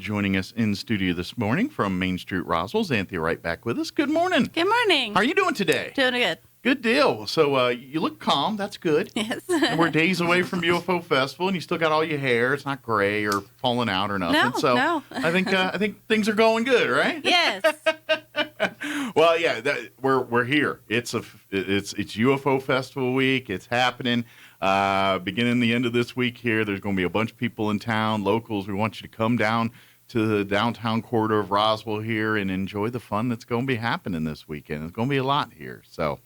And joining us in studio this morning from MainStreet, Roswell, Xanthia Wright back with us. Good morning. Good morning. How are you doing today? Doing good. Good deal. So you look calm. That's good. Yes. And we're days away from UFO Festival, and you still got all your hair. It's not gray or falling out or nothing. No. I think things are going good, right? Yes. Well, yeah, we're here. It's UFO Festival week. It's happening. Beginning the end of this week here, there's going to be a bunch of people in town, locals. We want you to come down to the downtown corridor of Roswell here and enjoy the fun that's going to be happening this weekend. It's going to be a lot here. So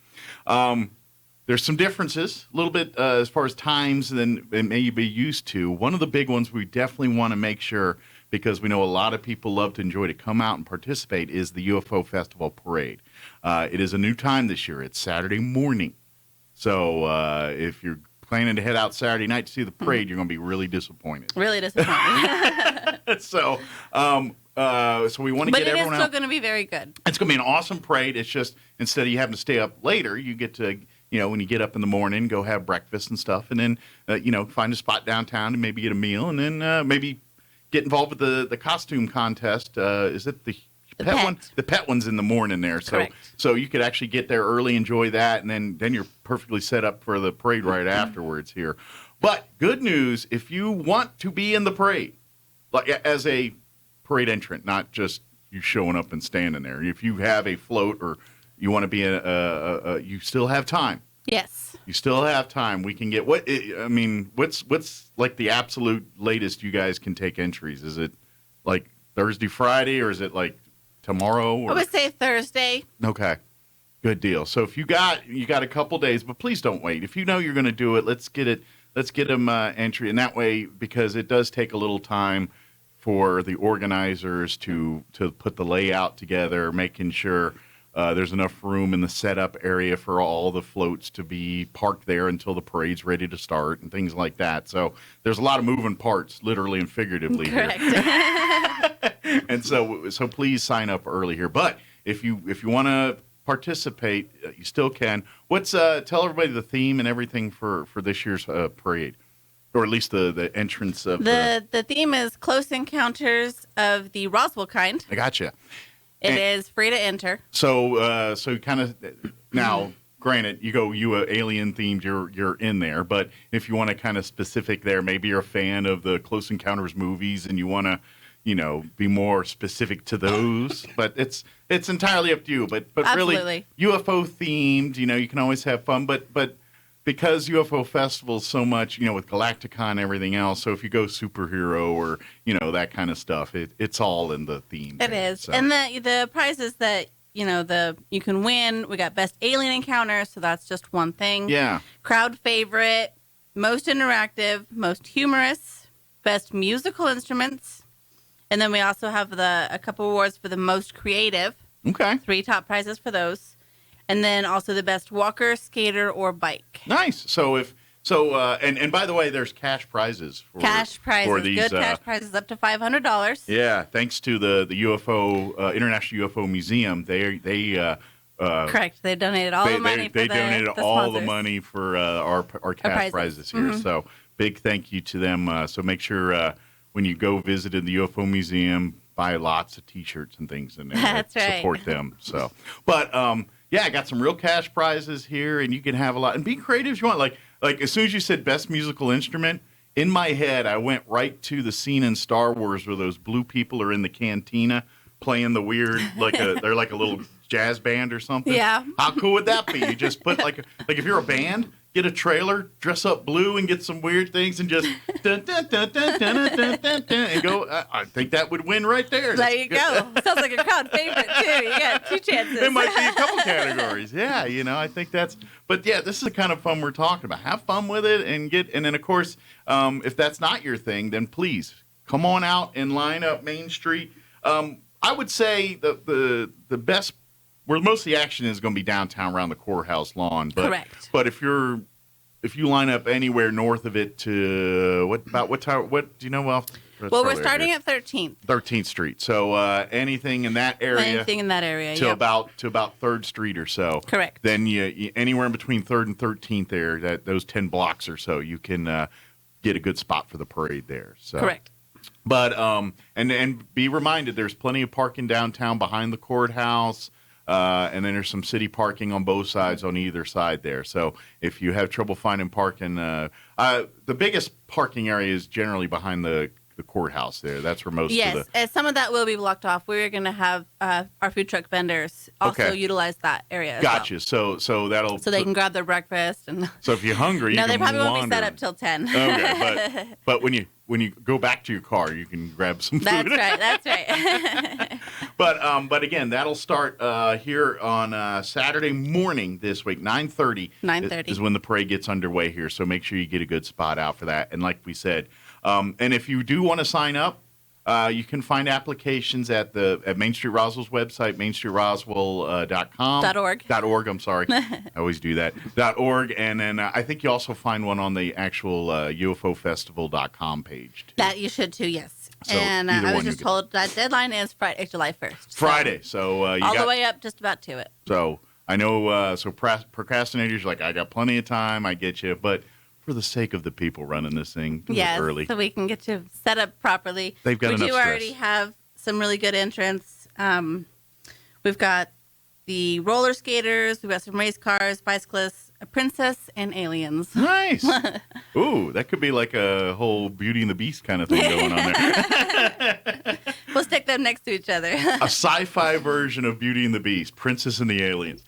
there's some differences a little bit as far as times than it may be used to. One of the big ones we definitely want to make sure, because we know a lot of people love to enjoy to come out and participate, is the UFO Festival Parade. It is a new time this year. It's Saturday morning. So if you're planning to head out Saturday night to see the parade, you're going to be really disappointed. Really disappointed. So we want to get everyone out. But it is still going to be very good. It's going to be an awesome parade. It's just, instead of you having to stay up later, you get to, when you get up in the morning, go have breakfast and stuff, and then, find a spot downtown and maybe get a meal, and then maybe get involved with the costume contest. Is it the pet one? The pet one's in the morning there. So you could actually get there early, enjoy that, and then you're perfectly set up for the parade right afterwards here. But good news, if you want to be in the parade, like as a parade entrant, not just you showing up and standing there. If you have a float or you want to be you still have time. Yes. You still have time. We can get what's like the absolute latest you guys can take entries? Is it like Thursday, Friday, or is it like tomorrow? Or? I would say Thursday. Okay. Good deal. So if you got a couple days, but please don't wait. If you know you're going to do it, let's get them entry, and that way, because it does take a little time for the organizers to put the layout together, making sure there's enough room in the setup area for all the floats to be parked there until the parade's ready to start and things like that. So there's a lot of moving parts, literally and figuratively. Correct. Here. And so please sign up early here. But if you want to participate, you still can. Tell everybody the theme and everything for this year's parade, or at least the entrance of the theme is Close Encounters of the Roswell Kind. I gotcha. It is free to enter. So kind of now, granted, you alien themed, you're in there. But if you want to kind of specific there, maybe you're a fan of the Close Encounters movies and you want to, be more specific to those. But it's entirely up to you. But really, UFO themed, you can always have fun. But because UFO Festival is so much, with Galacticon and everything else, so if you go superhero or, that kind of stuff, it's all in the theme. It is. So. And the prizes that, you can win, we got Best Alien Encounter, so that's just one thing. Yeah. Crowd Favorite, Most Interactive, Most Humorous, Best Musical Instruments, and then we also have a couple awards for the Most Creative. Okay. 3 top prizes for those. And then also the best walker, skater, or bike. Nice. And by the way, there's cash prizes for these, good cash prizes up to $500. Yeah, thanks to the UFO International UFO Museum, they correct. They donated all the money. They donated all the money for our cash prizes here. Mm-hmm. So big thank you to them. So make sure when you go visit in the UFO Museum, buy lots of T-shirts and things in there. That's right. Support them. So, but yeah, I got some real cash prizes here, and you can have a lot and be creative if you want. Like as soon as you said best musical instrument, in my head I went right to the scene in Star Wars where those blue people are in the cantina playing the weird they're like a little jazz band or something. Yeah. How cool would that be? You just put like if you're a band, get a trailer, dress up blue, and get some weird things, and just dun, dun, dun, dun, dun, dun, dun, dun, and go. I think that would win right there. There you go. Sounds like a crowd favorite too. You got 2 chances. It might be a couple categories. Yeah, I think that's. But yeah, this is the kind of fun we're talking about. Have fun with it, and then of course, if that's not your thing, then please come on out and line up MainStreet. I would say the best. Where most of the action is going to be downtown around the courthouse lawn. But, correct. But if you line up anywhere north of it to what time? What do you know? Well, we're starting at 13th. 13th Street. So anything in that area. Anything in that area. To about 3rd Street or so. Correct. Then you anywhere in between 3rd and 13th there, those 10 blocks or so, you can get a good spot for the parade there. So. Correct. But and be reminded, there's plenty of parking downtown behind the courthouse, and then there's some city parking on both sides on either side there. So if you have trouble finding parking, the biggest parking area is generally behind the courthouse there. That's where most of the... Yes, and some of that will be blocked off. We're going to have our food truck vendors also utilize that area Gotcha. as well. So that'll... So they can grab their breakfast. And So if you're hungry, no, you they can probably won't wander. be set up till 10. Okay, but when you go back to your car, you can grab some food. That's right. But again, that'll start here on Saturday morning this week, 9:30. 9:30 is when the parade gets underway here. So make sure you get a good spot out for that. And like we said, and if you do want to sign up, you can find applications at MainStreet Roswell's website, mainstreetroswell.com. .org, I'm sorry. I always do that. .org. And then I think you also find one on the actual UFOfestival.com page, too. That you should too, yes. So and either I was one just you told that deadline is Friday, July 1st. Friday. So you all got... the way up just about to it. So I know, procrastinators are like, I got plenty of time, I get you, but for the sake of the people running this thing, do it early. So we can get you set up properly. They've got enough We do stress. already have some really good entrants. We've got the roller skaters, we've got some race cars, bicyclists, a princess, and aliens. Nice. Ooh, that could be like a whole Beauty and the Beast kind of thing going on there. We'll stick them next to each other. A sci-fi version of Beauty and the Beast, Princess and the Aliens.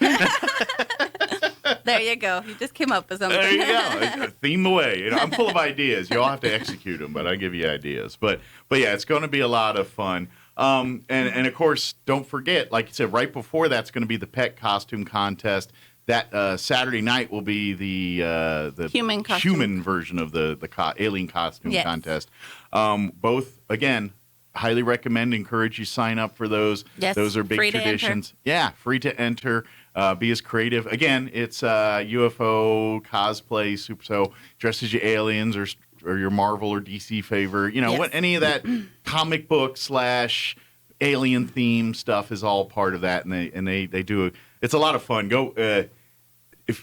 There you go. You just came up with something. There you go. Theme the way. You know, I'm full of ideas. You all have to execute them, but I give you ideas. But yeah, it's going to be a lot of fun. And of course, don't forget, like you said, right before that's going to be the pet costume contest. That Saturday night will be the human version of the alien costume contest. Both, again, highly recommend, encourage you sign up for those. Yes, those are big free traditions. Yeah, free to enter. Be as creative. Again, it's UFO cosplay. So dress as your aliens or your Marvel or DC favorite. You know, what any of that comic book / alien theme stuff is all part of that, and they do. It's a lot of fun. Go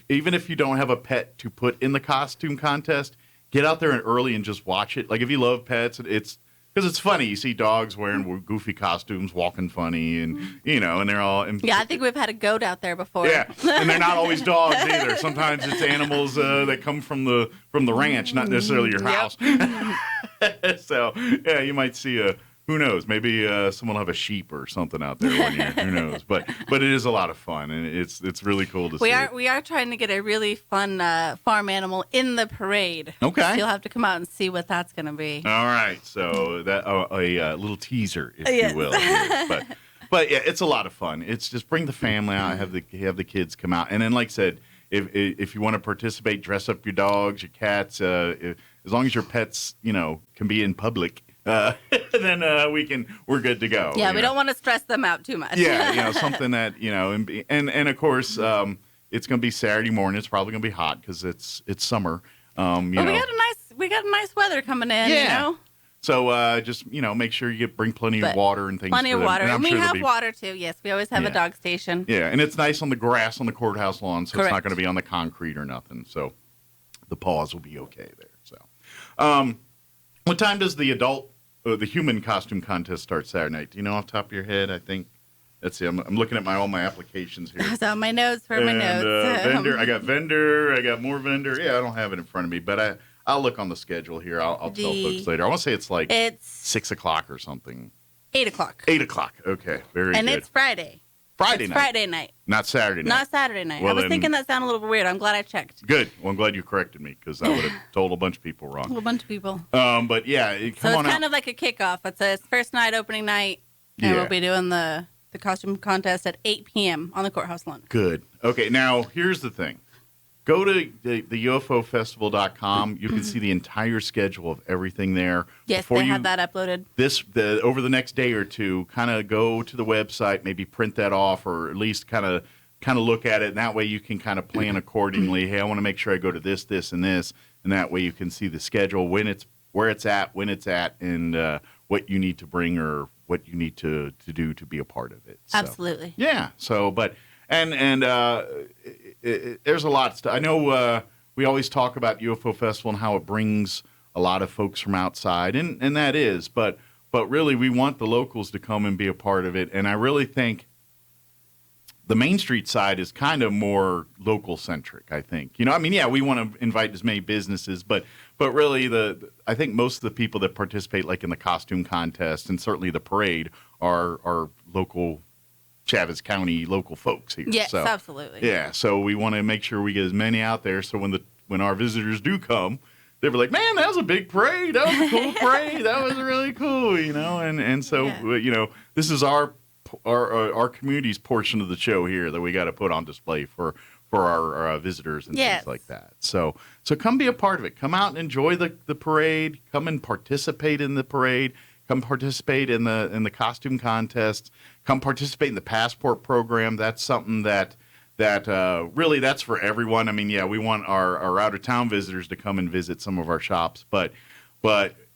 even if you don't have a pet to put in the costume contest, get out there and early and just watch it. Like if you love pets, it's. Because it's funny. You see dogs wearing goofy costumes, walking funny, and, you know, and they're all... Yeah, I think we've had a goat out there before. Yeah, and they're not always dogs either. Sometimes it's animals that come from the ranch, not necessarily your house. So, yeah, you might see who knows, maybe someone will have a sheep or something out there one year. Who knows? But it is a lot of fun, and it's really cool to see. We are trying to get a really fun farm animal in the parade. Okay. So you'll have to come out and see what that's going to be. All right, so that a little teaser, if you will. Here. But yeah, it's a lot of fun. It's just bring the family out, have the kids come out, and then like I said, if you want to participate, dress up your dogs, your cats. As long as your pets, you know, can be in public. Then we're good to go. Yeah, we don't want to stress them out too much. Yeah, you know, something that, you know, and of course, it's going to be Saturday morning. It's probably going to be hot because it's summer. But we got a nice weather coming in. Yeah. You know? So just, you know, make sure you bring plenty of water and things. Plenty of water, and we have water too. Yes, we always have a dog station. Yeah, and it's nice on the grass on the courthouse lawn, so Correct. It's not going to be on the concrete or nothing. So the paws will be okay there. So, what time does the human costume contest start Saturday night? Do you know off the top of your head? I think. Let's see. I'm looking at all my applications here. So my notes for my notes. Vendor. I got vendor. I got more vendor. Yeah, I don't have it in front of me, but I'll look on the schedule here. I'll tell folks later. I want to say it's 6 o'clock or something. 8 o'clock. 8 o'clock. Okay, very good. And it's Friday. Friday night. Friday night. Not Saturday night. Not Saturday night. Well, I was thinking that sounded a little weird. I'm glad I checked. Good. Well, I'm glad you corrected me because I would have told a bunch of people wrong. A whole bunch of people. But yeah, come on out. So it's kind of like a kickoff. It's a first night, opening night, and we'll be doing the costume contest at 8 p.m. on the courthouse lawn. Good. Okay, now here's the thing. Go to the UFOfestival.com. You can see the entire schedule of everything there. Yes, they have that uploaded. Over the next day or two, kind of go to the website, maybe print that off, or at least kind of look at it. And that way you can kind of plan accordingly. Hey, I want to make sure I go to this, and this, and that way you can see the schedule, where it's at, when it's at, and what you need to bring or what you need to do to be a part of it. So, absolutely. Yeah. So, but there's a lot of stuff. I know we always talk about UFO Festival and how it brings a lot of folks from outside, and that is, but really we want the locals to come and be a part of it. And I really think the Main Street side is kind of more local centric, I think. I mean, yeah, we want to invite as many businesses, but really I think most of the people that participate, like in the costume contest and certainly the parade, are local Chavez County local folks here. Yes, so, absolutely. Yeah, so we want to make sure we get as many out there, so when our visitors do come, they were like, man, that was a big parade. That was a cool parade. That was really cool, and so this is our community's portion of the show here that we got to put on display for our visitors and things like that. So come be a part of it. Come out and enjoy the parade. Come and participate in the parade. Come participate in the costume contests. Come participate in the passport program. That's something that really that's for everyone. I mean, yeah, we want our out of town visitors to come and visit some of our shops, but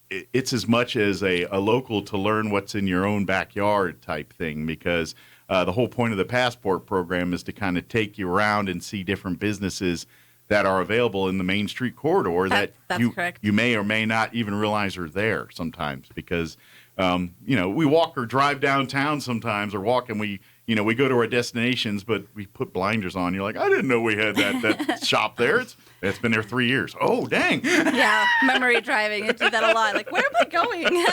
it's as much as a local to learn what's in your own backyard type thing, because the whole point of the passport program is to kind of take you around and see different businesses that are available in the Main Street corridor that you may or may not even realize are there sometimes, because we walk or drive downtown sometimes, or walk and we go to our destinations, but we put blinders on. You're like, I didn't know we had that shop there. It's been there 3 years. Oh, dang. Yeah, memory driving. I do that a lot. Like, where am I going?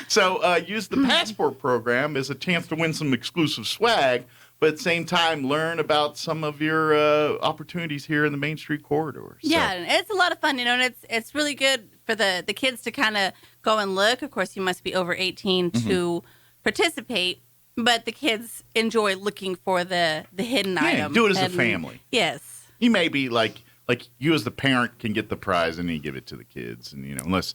So use the passport program as a chance to win some exclusive swag, but at the same time, learn about some of your opportunities here in the Main Street corridor. So. Yeah, it's a lot of fun, and it's really good for the kids to kind of go and look. Of course, you must be over 18 to participate. But the kids enjoy looking for the hidden item. Do it as a family. Yes. You may be like you as the parent can get the prize and you give it to the kids, and unless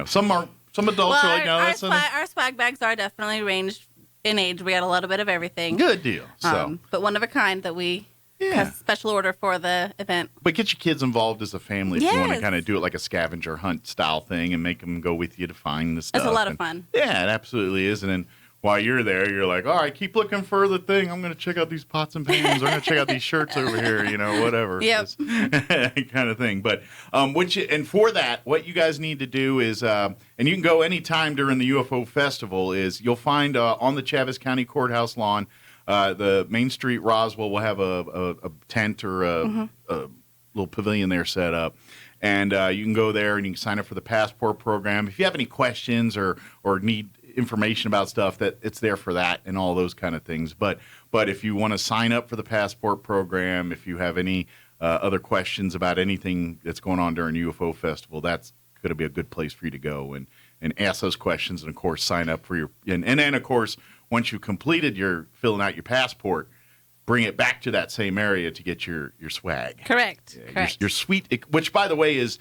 some adults are like, no, that's our swag bags are definitely ranged in age. We got a little bit of everything. Good deal. So, but one of a kind that we have special order for the event. But get your kids involved as a family if you want to kind of do it like a scavenger hunt style thing and make them go with you to find the stuff. It's a lot of fun. Yeah, it absolutely is, and then while you're there, you're like, all right, keep looking for the thing. I'm going to check out these pots and pans. I'm going to check out these shirts over here, whatever. Yep. Kind of thing. But and for that, what you guys need to do is, and you can go anytime during the UFO Festival, is you'll find on the Chavez County Courthouse lawn, the Main Street Roswell will have a tent or a little pavilion there set up. And you can go there and you can sign up for the passport program. If you have any questions or need information about stuff, that it's there for that and all those kind of things. But if you want to sign up for the passport program, if you have any other questions about anything that's going on during UFO Festival, that's going to be a good place for you to go and ask those questions, and of course sign up for your and then of course once you completed your filling out your passport, bring it back to that same area to get your swag. Correct. Yeah, Correct. Your sweet, which by the way is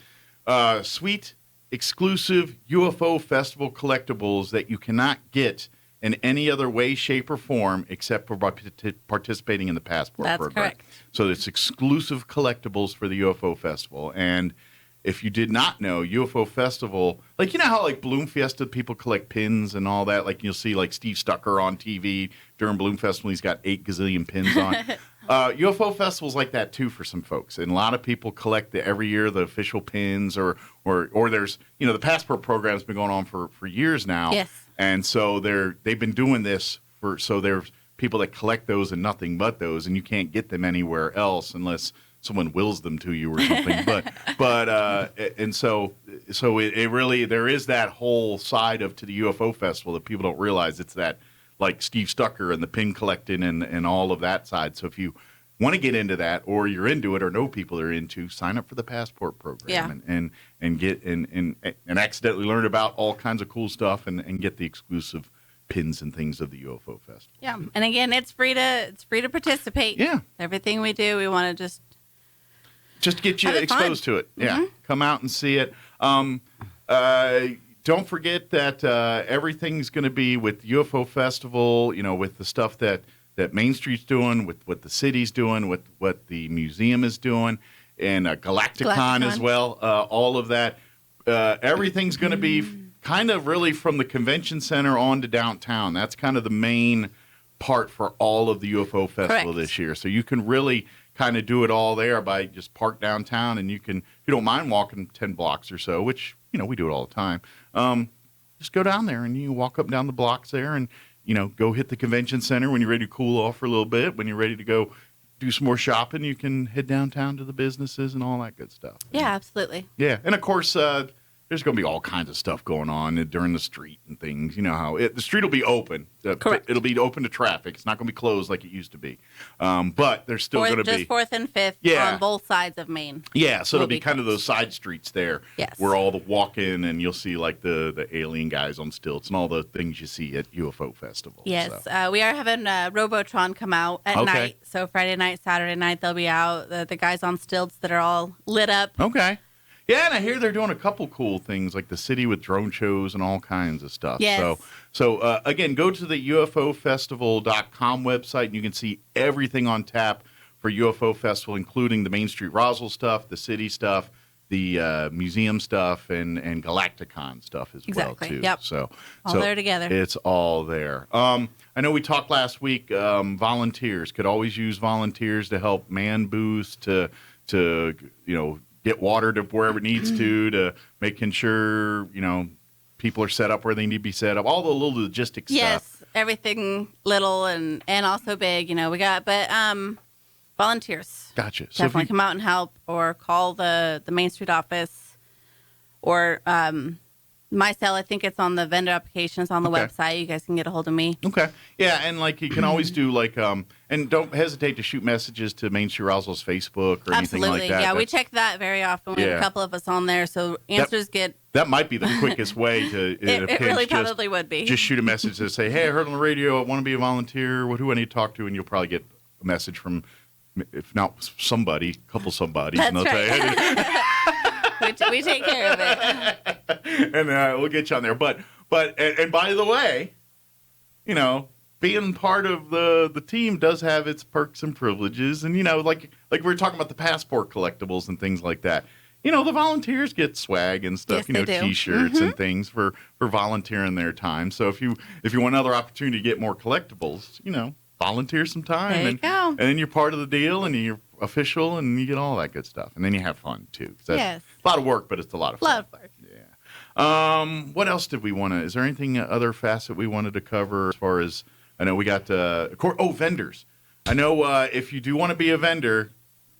sweet exclusive UFO Festival collectibles that you cannot get in any other way, shape, or form except for participating in the passport program. That's correct. So it's exclusive collectibles for the UFO Festival. And if you did not know, UFO Festival, like how like Balloon Fiesta people collect pins and all that, like you'll see like Steve Stucker on TV during Balloon Festival, he's got 8 gazillion pins on. UFO Festival's like that too for some folks, and a lot of people collect every year the official pins, or there's the passport program's been going on for years now. Yes. And so they've been doing this so there's people that collect those and nothing but those, and you can't get them anywhere else unless someone wills them to you or something. And so it really, there is that whole side to the UFO Festival that people don't realize. It's that like Steve Stucker and the pin collecting and all of that side. So if you want to get into that, or you're into it, or know people that are into, sign up for the passport program and get and accidentally learn about all kinds of cool stuff and get the exclusive pins and things of the UFO Festival. Yeah, and again, it's free to participate. Yeah, everything we do, we want to just get you exposed to it. Yeah, come out and see it. Don't forget that everything's going to be with UFO Festival, with the stuff that Main Street's doing, with what the city's doing, with what the museum is doing, and Galacticon as well. All of that. Everything's going to be kind of really from the convention center on to downtown. That's kind of the main part for all of the UFO Festival this year. So you can really kind of do it all there by just park downtown, and you can, if you don't mind walking 10 blocks or so, which, we do it all the time. Just go down there and you walk up and down the blocks there and, go hit the convention center when you're ready to cool off for a little bit. When you're ready to go do some more shopping, you can head downtown to the businesses and all that good stuff. Yeah, absolutely. Yeah. And of course, there's going to be all kinds of stuff going on during the street and things. You know how the street will be open. Correct. It'll be open to traffic. It's not going to be closed like it used to be. But there's still going to be. Just 4th and 5th on both sides of Main. Yeah, so it'll be kind of those side streets there. Yes. Where all the walk-in and you'll see like the alien guys on stilts and all the things you see at UFO Festival. Yes. So. We are having Robotron come out at night. So Friday night, Saturday night, they'll be out. The guys on stilts that are all lit up. Okay. Yeah, and I hear they're doing a couple cool things, like the city with drone shows and all kinds of stuff. Yes. So again, go to the UFOfestival.com website, and you can see everything on tap for UFO Festival, including the MainStreet Roswell stuff, the city stuff, the museum stuff, and Galacticon stuff as well, too. Yep. So all there together. It's all there. I know we talked last week, volunteers. Could always use volunteers to help man boost, to get water to wherever it needs to making sure, people are set up where they need to be set up, all the little logistics stuff. Yes, everything little and also big, we got, but volunteers. Gotcha. So Definitely come out and help, or call the Main Street office, or my cell, I think it's on the vendor applications on the website. You guys can get a hold of me. Okay. Yeah, and you can always do and don't hesitate to shoot messages to Main Street Roswell's Facebook or anything like that. Yeah, we check that very often. We have a couple of us on there, so answers get... That might be the quickest way to... it really probably would be. Just shoot a message to say, hey, I heard on the radio, I want to be a volunteer. Who I need to talk to? And you'll probably get a message from, if not somebody, a couple somebodies. That's and they'll right. say, we take care of it. And we'll get you on there. But by the way, being part of the team does have its perks and privileges. And, like we were talking about the passport collectibles and things like that. The volunteers get swag and stuff, Yes, they do. T-shirts and things for volunteering their time. So if you want another opportunity to get more collectibles, volunteer some time. There you go. And then you're part of the deal and you're official and you get all that good stuff. And then you have fun, too. Yes. A lot of work, but it's a lot of fun. A lot of work. Yeah. What else did we want to... Is there anything other facet we wanted to cover as far as... I know we got... vendors. I know if you do want to be a vendor,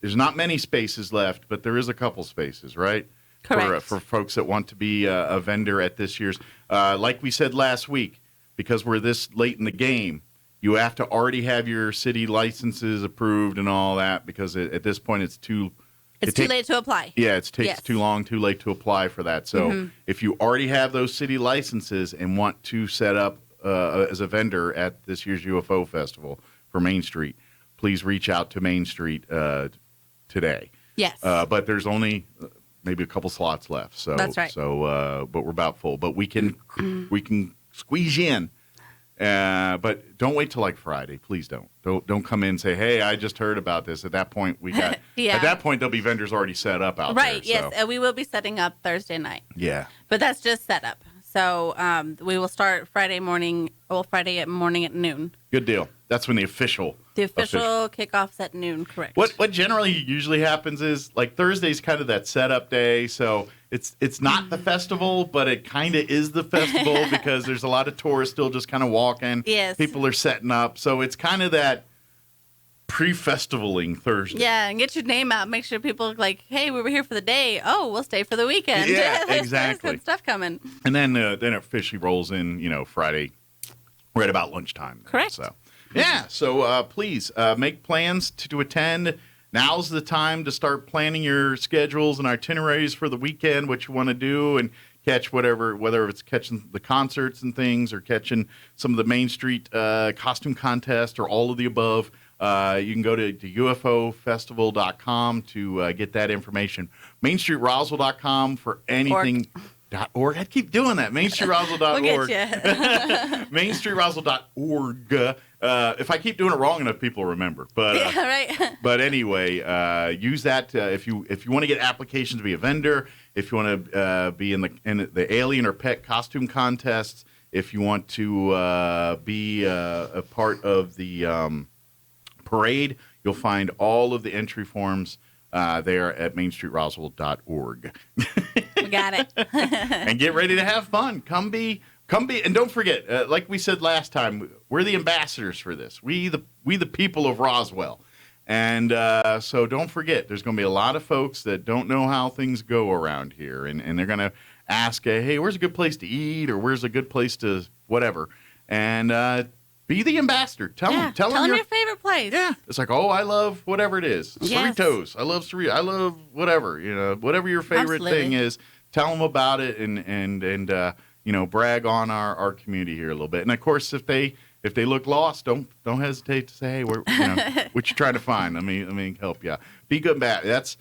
there's not many spaces left, but there is a couple spaces, right? Correct. For folks that want to be a vendor at this year's... like we said last week, because we're this late in the game, you have to already have your city licenses approved and all that, because at this point it's too... It's too late to apply. Yeah, it takes too long, too late to apply for that. So if you already have those city licenses and want to set up as a vendor at this year's UFO Festival for Main Street, please reach out to Main Street today. Yes. But there's only maybe a couple slots left. So that's right. So, but we're about full. But we can squeeze you in. But don't wait till Friday. Please don't come in and say, hey, I just heard about this. At that point, we got. At that point, there'll be vendors already set up out there. Right. Yes, and we will be setting up Thursday night. Yeah. But that's just set up. So we will start Friday morning at noon. Good deal. That's when the official kickoff's at noon. Correct. What generally usually happens is Thursday's kind of that setup day, so it's not the festival, but it kind of is the festival because there's a lot of tourists still just kind of walking. Yes. People are setting up, so it's kind of that pre-festivaling Thursday. Yeah, and get your name out. Make sure people are hey, we were here for the day. Oh, we'll stay for the weekend. Yeah, there's exactly. good stuff coming. And then it officially rolls in, Friday, right about lunchtime. Correct. So. Yeah, so please make plans to attend. Now's the time to start planning your schedules and itineraries for the weekend, what you want to do, and catch whether it's catching the concerts and things or catching some of the Main Street costume contest or all of the above. You can go to UFOfestival.com to get that information. MainStreetRoswell.com for anything... .org. I keep doing that. MainStreetRoswell.org. We'll get you. MainStreetRoswell.org. If I keep doing it wrong enough, people remember. But right. But anyway, use that if you want to get applications to be a vendor. If you want to be in the alien or pet costume contests. If you want to be a part of the parade, You'll find all of the entry forms there at MainStreetRoswell.org. We got it. And get ready to have fun. Come be, and don't forget, like we said last time, we're the ambassadors for this. We the people of Roswell. And so don't forget, there's going to be a lot of folks that don't know how things go around here. And they're going to ask, hey, where's a good place to eat, or where's a good place to whatever. And be the ambassador. Tell them your favorite place. Yeah. It's like, oh, I love whatever it is. Yes. Cerritos. I love whatever. Whatever your favorite thing is. Tell them about it and brag on our community here a little bit. And of course, if they look lost, don't hesitate to say, hey, what you trying to find? Let me help you. Be good and bad.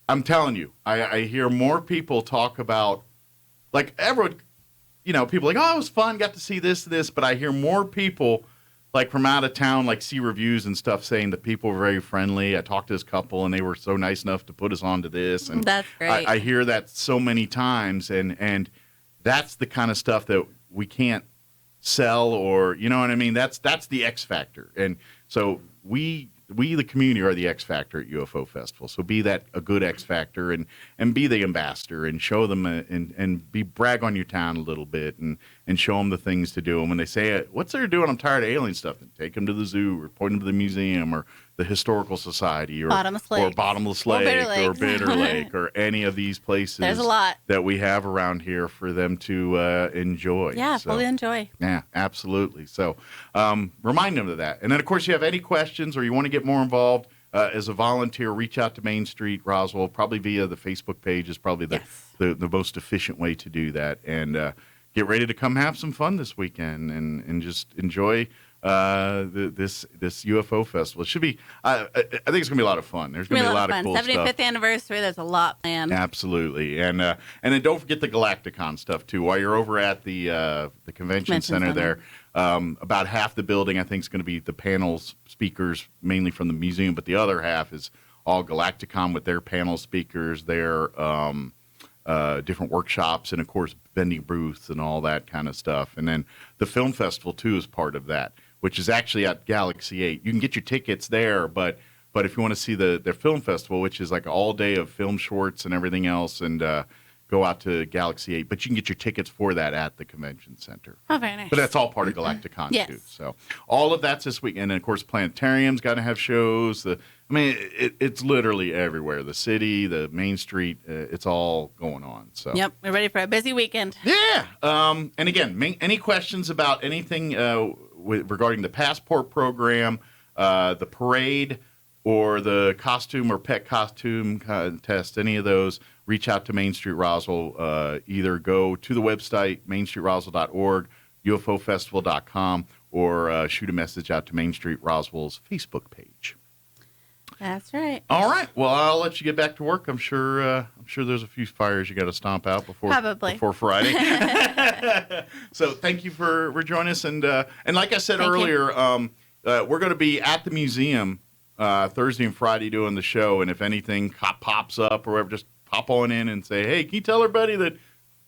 I'm telling you, I hear more people talk about, like, everyone, people like, oh, it was fun, got to see this, but I hear more people like from out of town, like, see reviews and stuff saying that people were very friendly. I talked to this couple and they were so nice enough to put us onto this. And that's great. I hear that so many times, and that's the kind of stuff that we can't sell, or you know what I mean. That's the X factor, and so we the community are the X factor at UFO Festival. So be a good X factor and be the ambassador and show them and brag on your town a little bit and show them the things to do. And when they say, what's there doing? I'm tired of alien stuff. Then take them to the zoo or point them to the museum or the Historical Society or Bottomless Lake or Bitter Lake or any of these places. There's a lot that we have around here for them to enjoy. Yeah, fully enjoy. Yeah, absolutely. So remind them of that. And then, of course, you have any questions or you want to get more involved as a volunteer, reach out to Main Street Roswell, probably via the Facebook page is probably the most efficient way to do that. And get ready to come have some fun this weekend and just enjoy this UFO festival. It should be. I think it's going to be a lot of fun. There's going to be a lot of cool 75th stuff. anniversary. There's a lot planned. Absolutely, and then don't forget the Galacticon stuff too. While you're over at the convention center there, about half the building I think is going to be the panels speakers, mainly from the museum, but the other half is all Galacticon with their panel speakers, their different workshops, and of course vending booths and all that kind of stuff. And then the film festival too is part of that, which is actually at Galaxy 8. You can get your tickets there, but if you want to see the film festival, which is like all day of film shorts and everything else, and go out to Galaxy 8. But you can get your tickets for that at the convention center. Oh, very nice. But that's all part of Galacticon too. So all of that's this week. And then, of course, Planetarium's got to have shows. It's literally everywhere. The city, the Main Street, it's all going on. So yep, we're ready for a busy weekend. Yeah. And again, any questions about anything regarding the passport program, the parade, or the costume or pet costume contest, any of those, reach out to Main Street Roswell. Either go to the website, MainStreetRoswell.org, UFOFestival.com, or shoot a message out to Main Street Roswell's Facebook page. That's right. All right. Well, I'll let you get back to work. I'm sure there's a few fires you got to stomp out before Friday. So thank you for joining us. And like I said earlier, we're going to be at the museum Thursday and Friday doing the show. And if anything pops up or whatever, just pop on in and say, hey, can you tell everybody that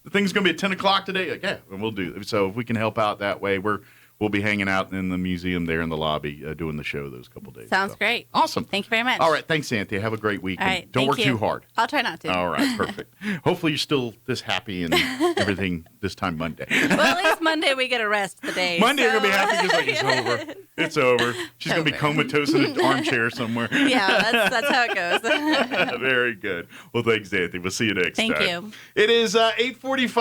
the thing's going to be at 10 o'clock today? Like, yeah, and we'll do it. So if we can help out that way, we'll be hanging out in the museum there in the lobby doing the show those couple days. Sounds great. Awesome. Thank you very much. All right. Thanks, Xanthia. Have a great week. All right. Don't work too hard. I'll try not to. All right. Perfect. Hopefully you're still this happy and everything this time Monday. Well, at least Monday we get a rest today. Monday you're going to be happy because it's over. It's over. She's going to be comatose in an armchair somewhere. Yeah, that's how it goes. Very good. Well, thanks, Xanthia. We'll see you next time. Thank you. It is 8:45.